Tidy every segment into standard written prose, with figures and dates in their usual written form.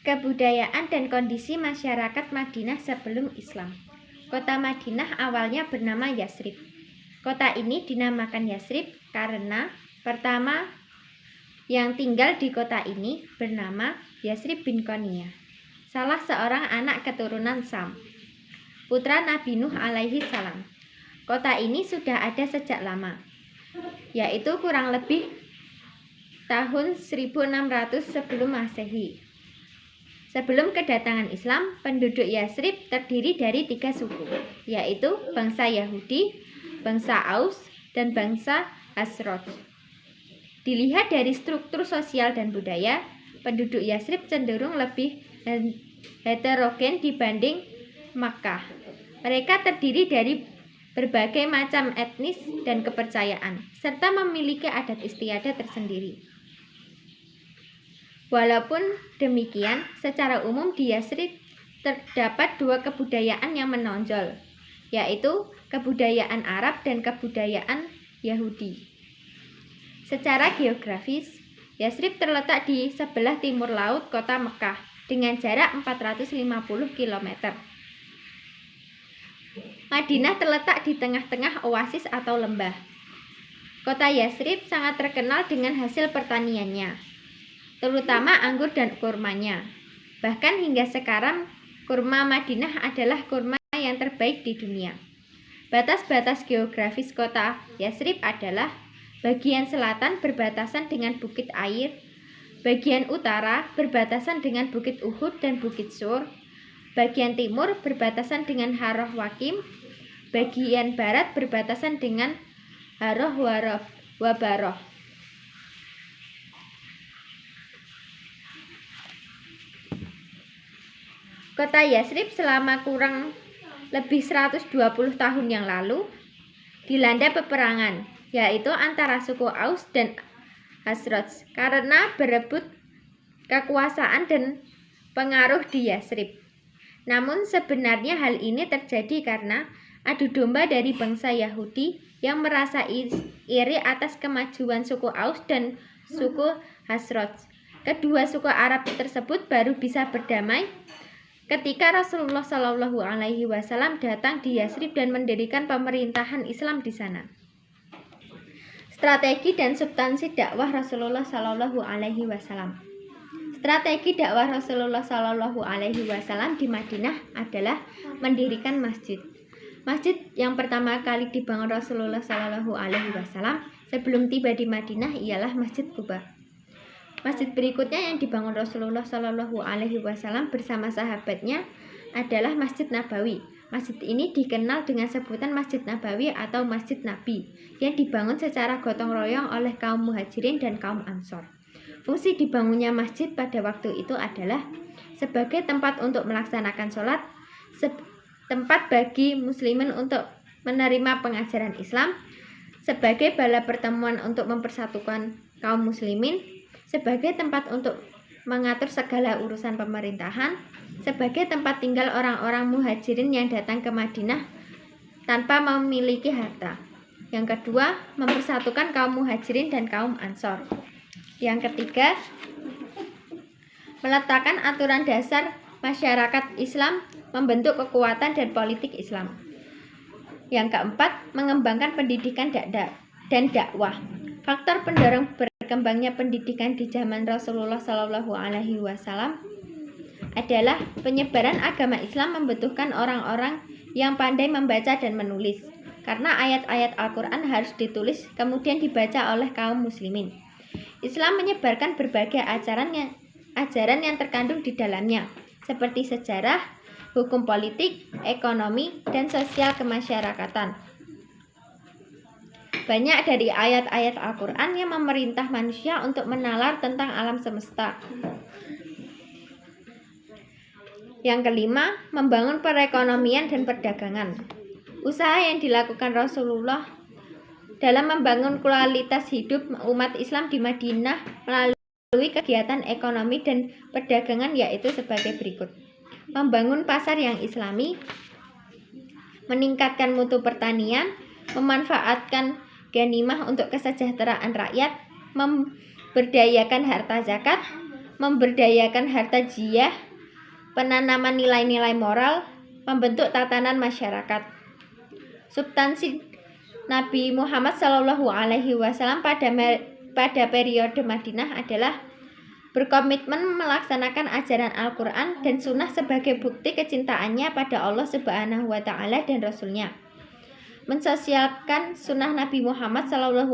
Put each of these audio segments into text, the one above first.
Kebudayaan dan kondisi masyarakat Madinah sebelum Islam. Kota Madinah awalnya bernama Yasrib. Kota ini dinamakan Yasrib karena pertama yang tinggal di kota ini bernama Yasrib bin Konia, salah seorang anak keturunan Sam, putra Nabi Nuh alaihi salam. Kota ini sudah ada sejak lama, yaitu kurang lebih tahun 1600 sebelum Masehi. Sebelum kedatangan Islam, penduduk Yasrib terdiri dari 3 suku, yaitu bangsa Yahudi, bangsa Aus, dan bangsa Khazraj. Dilihat dari struktur sosial dan budaya, penduduk Yasrib cenderung lebih heterogen dibanding Makkah. Mereka terdiri dari berbagai macam etnis dan kepercayaan, serta memiliki adat istiadat tersendiri. Walaupun demikian, secara umum di Yasrib terdapat 2 kebudayaan yang menonjol, yaitu kebudayaan Arab dan kebudayaan Yahudi. Secara geografis, Yasrib terletak di sebelah timur laut kota Mekah dengan jarak 450 km. Madinah terletak di tengah-tengah oasis atau lembah. Kota Yasrib sangat terkenal dengan hasil pertaniannya, terutama anggur dan kurmanya. Bahkan hingga sekarang, kurma Madinah adalah kurma yang terbaik di dunia. Batas-batas geografis kota Yasrib adalah bagian selatan berbatasan dengan Bukit Air, bagian utara berbatasan dengan Bukit Uhud dan Bukit Sur, bagian timur berbatasan dengan Harroh Wakim, bagian barat berbatasan dengan Harroh Wabaroh. Kota Yasrib selama kurang lebih 120 tahun yang lalu dilanda peperangan, yaitu antara suku Aus dan Khazraj karena berebut kekuasaan dan pengaruh di Yasrib. Namun sebenarnya hal ini terjadi karena adu domba dari bangsa Yahudi yang merasa iri atas kemajuan suku Aus dan suku Khazraj. Kedua suku Arab tersebut baru bisa berdamai ketika Rasulullah Shallallahu Alaihi Wasallam datang di Yasrib dan mendirikan pemerintahan Islam di sana. Strategi dan substansi dakwah Rasulullah Shallallahu Alaihi Wasallam. Strategi dakwah Rasulullah Shallallahu Alaihi Wasallam di Madinah adalah mendirikan masjid. Masjid yang pertama kali dibangun Rasulullah Shallallahu Alaihi Wasallam sebelum tiba di Madinah ialah Masjid Quba. Masjid berikutnya yang dibangun Rasulullah Shallallahu Alaihi Wasallam bersama sahabatnya adalah Masjid Nabawi. Masjid ini dikenal dengan sebutan Masjid Nabawi atau Masjid Nabi, yang dibangun secara gotong royong oleh kaum Muhajirin dan kaum Ansor. Fungsi dibangunnya masjid pada waktu itu adalah sebagai tempat untuk melaksanakan sholat, tempat bagi muslimin untuk menerima pengajaran Islam, sebagai bala pertemuan untuk mempersatukan kaum muslimin, sebagai tempat untuk mengatur segala urusan pemerintahan, sebagai tempat tinggal orang-orang muhajirin yang datang ke Madinah tanpa memiliki harta. Yang kedua, mempersatukan kaum muhajirin dan kaum ansor. Yang ketiga, meletakkan aturan dasar masyarakat Islam, membentuk kekuatan dan politik Islam. Yang keempat, mengembangkan pendidikan dan dakwah. Faktor pendorong berkembangnya pendidikan di zaman Rasulullah Shallallahu Alaihi Wasallam adalah penyebaran agama Islam membutuhkan orang-orang yang pandai membaca dan menulis, karena ayat-ayat Al-Quran harus ditulis kemudian dibaca oleh kaum muslimin. Islam menyebarkan berbagai ajaran yang terkandung di dalamnya, seperti sejarah, hukum politik, ekonomi, dan sosial kemasyarakatan. Banyak dari ayat-ayat Al-Quran yang memerintah manusia untuk menalar tentang alam semesta. Yang kelima, membangun perekonomian dan perdagangan. Usaha yang dilakukan Rasulullah dalam membangun kualitas hidup umat Islam di Madinah melalui kegiatan ekonomi dan perdagangan yaitu sebagai berikut. Membangun pasar yang islami, meningkatkan mutu pertanian, memanfaatkan ghanimah untuk kesejahteraan rakyat, memberdayakan harta zakat, memberdayakan harta jiyah, penanaman nilai-nilai moral, membentuk tatanan masyarakat. Substansi Nabi Muhammad SAW pada periode Madinah adalah berkomitmen melaksanakan ajaran Al-Quran dan Sunnah sebagai bukti kecintaannya pada Allah Subhanahu wa Ta'ala dan Rasul-Nya, mensosialkan sunnah Nabi Muhammad SAW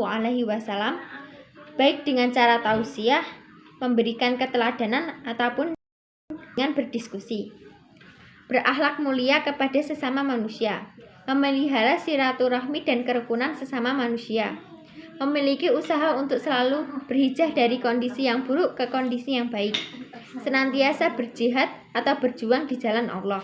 baik dengan cara tausiah, memberikan keteladanan, ataupun dengan berdiskusi, berakhlak mulia kepada sesama manusia, memelihara silaturahmi dan kerukunan sesama manusia, memiliki usaha untuk selalu berhijrah dari kondisi yang buruk ke kondisi yang baik, senantiasa berjihad atau berjuang di jalan Allah,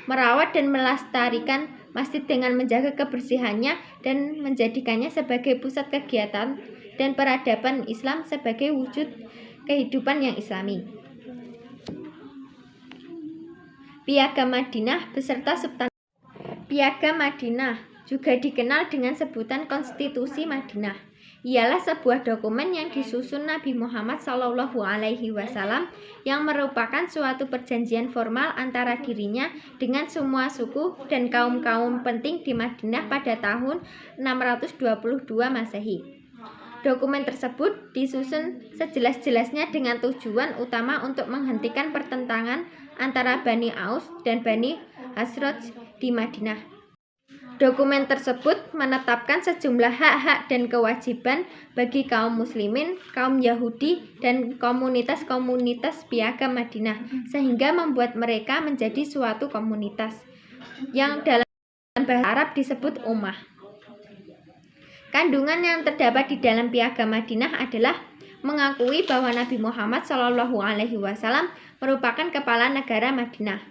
merawat dan melestarikan masjid dengan menjaga kebersihannya dan menjadikannya sebagai pusat kegiatan dan peradaban Islam sebagai wujud kehidupan yang islami. Piagam Madinah beserta substansi. Piagam Madinah juga dikenal dengan sebutan Konstitusi Madinah. Ialah sebuah dokumen yang disusun Nabi Muhammad SAW yang merupakan suatu perjanjian formal antara dirinya dengan semua suku dan kaum-kaum penting di Madinah pada tahun 622 Masehi. Dokumen tersebut disusun sejelas-jelasnya dengan tujuan utama untuk menghentikan pertentangan antara Bani Aus dan Bani Khazraj di Madinah. Dokumen tersebut menetapkan sejumlah hak-hak dan kewajiban bagi kaum muslimin, kaum Yahudi, dan komunitas-komunitas Piagam Madinah, sehingga membuat mereka menjadi suatu komunitas yang dalam bahasa Arab disebut ummah. Kandungan yang terdapat di dalam Piagam Madinah adalah mengakui bahwa Nabi Muhammad SAW merupakan kepala negara Madinah,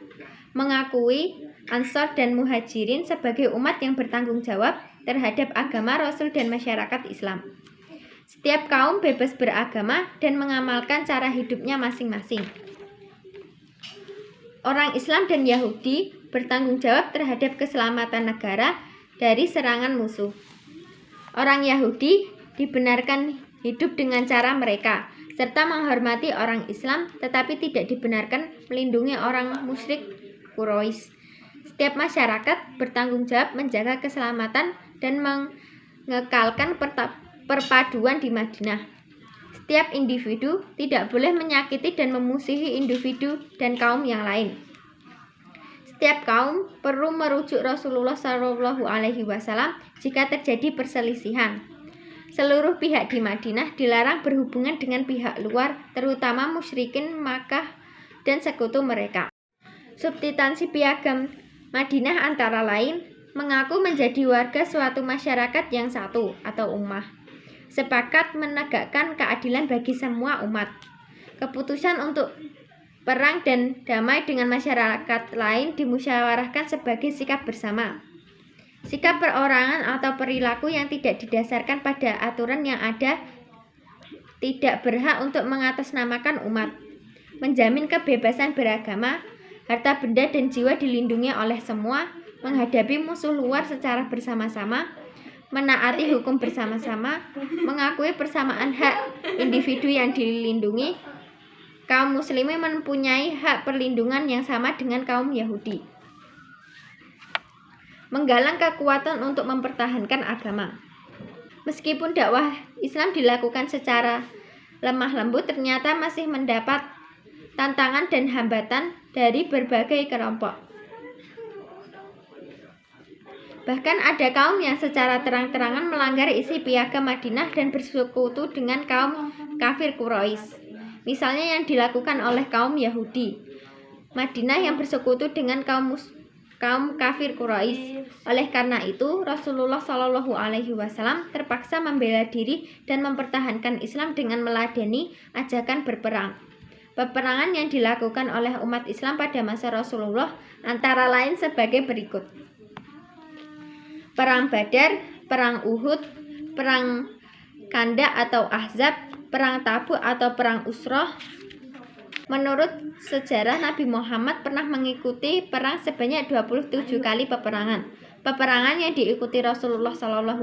mengakui Ansor dan Muhajirin sebagai umat yang bertanggung jawab terhadap agama Rasul dan masyarakat Islam. Setiap kaum bebas beragama dan mengamalkan cara hidupnya masing-masing. Orang Islam dan Yahudi bertanggung jawab terhadap keselamatan negara dari serangan musuh. Orang Yahudi dibenarkan hidup dengan cara mereka, serta menghormati orang Islam, tetapi tidak dibenarkan melindungi orang musyrik Quraisy. Setiap masyarakat bertanggung jawab menjaga keselamatan dan mengekalkan perpaduan di Madinah. Setiap individu tidak boleh menyakiti dan memusuhi individu dan kaum yang lain. Setiap kaum perlu merujuk Rasulullah SAW jika terjadi perselisihan. Seluruh pihak di Madinah dilarang berhubungan dengan pihak luar, terutama musyrikin Makkah dan sekutu mereka. Substansi Piagam Madinah antara lain mengaku menjadi warga suatu masyarakat yang satu atau ummah, sepakat menegakkan keadilan bagi semua umat, keputusan untuk perang dan damai dengan masyarakat lain dimusyawarahkan sebagai sikap bersama, sikap perorangan atau perilaku yang tidak didasarkan pada aturan yang ada tidak berhak untuk mengatasnamakan umat, menjamin kebebasan beragama, harta benda dan jiwa dilindungi oleh semua, menghadapi musuh luar secara bersama-sama, menaati hukum bersama-sama, mengakui persamaan hak individu yang dilindungi. Kaum muslimin mempunyai hak perlindungan yang sama dengan kaum Yahudi. Menggalang kekuatan untuk mempertahankan agama. Meskipun dakwah Islam dilakukan secara lemah lembut, ternyata masih mendapat tantangan dan hambatan dari berbagai kelompok. Bahkan ada kaum yang secara terang-terangan melanggar isi Piagam Madinah dan bersekutu dengan kaum kafir Quraisy. Misalnya yang dilakukan oleh kaum Yahudi Madinah yang bersekutu dengan kaum kafir Quraisy. Oleh karena itu, Rasulullah SAW terpaksa membela diri dan mempertahankan Islam dengan meladeni ajakan berperang. Peperangan yang dilakukan oleh umat Islam pada masa Rasulullah antara lain sebagai berikut: Perang Badar, Perang Uhud, Perang Khandak atau Ahzab, Perang Tabuk atau Perang Usroh. Menurut sejarah, Nabi Muhammad pernah mengikuti perang sebanyak 27 kali peperangan. Peperangan yang diikuti Rasulullah SAW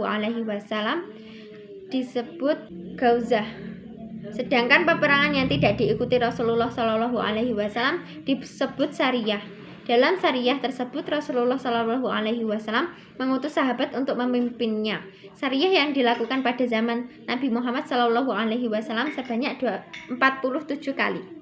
disebut Gauzah. Sedangkan peperangan yang tidak diikuti Rasulullah Shallallahu Alaihi Wasallam disebut syariah. Dalam syariah tersebut Rasulullah Shallallahu Alaihi Wasallam mengutus sahabat untuk memimpinnya. Syariah yang dilakukan pada zaman Nabi Muhammad Shallallahu Alaihi Wasallam sebanyak 47 kali.